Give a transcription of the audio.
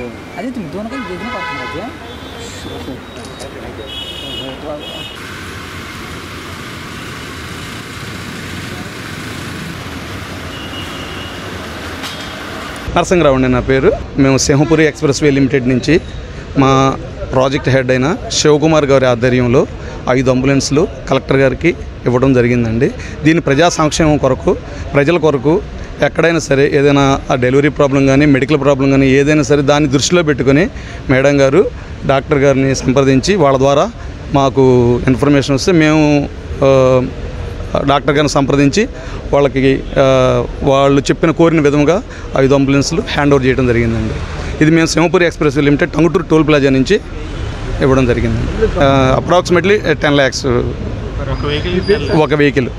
अरे तुम दोनों का देखना पड़ता है నరసింహరావు అండి నా పేరు. మేము సింహపురి ఎక్స్ప్రెస్ వే లిమిటెడ్ నుంచి మా ప్రాజెక్ట్ హెడ్ అయిన శివకుమార్ గారి ఆధ్వర్యంలో 5 అంబులెన్స్లు కలెక్టర్ గారికి ఇవ్వడం జరిగిందండి. దీని ప్రజా సంక్షేమం కొరకు, ప్రజల కొరకు ఎక్కడైనా సరే ఏదైనా డెలివరీ ప్రాబ్లం కానీ, మెడికల్ ప్రాబ్లం కానీ ఏదైనా సరే దాన్ని దృష్టిలో పెట్టుకొని మేడం గారు డాక్టర్ గారిని సంప్రదించి వాళ్ళ ద్వారా మాకు ఇన్ఫర్మేషన్ వస్తే మేము డాక్టర్ గారిని సంప్రదించి వాళ్ళకి వాళ్ళు కోరిన విధంగా 5 అంబులెన్స్లు హ్యాండ్ ఓవర్ చేయడం జరిగిందండి. ఇది మేము Simhapuri expressway limited Tangutur toll plaza నుంచి ఇవ్వడం జరిగిందండి. అప్రాక్సిమేట్లీ 10 lakhs ఒక వెహికల్.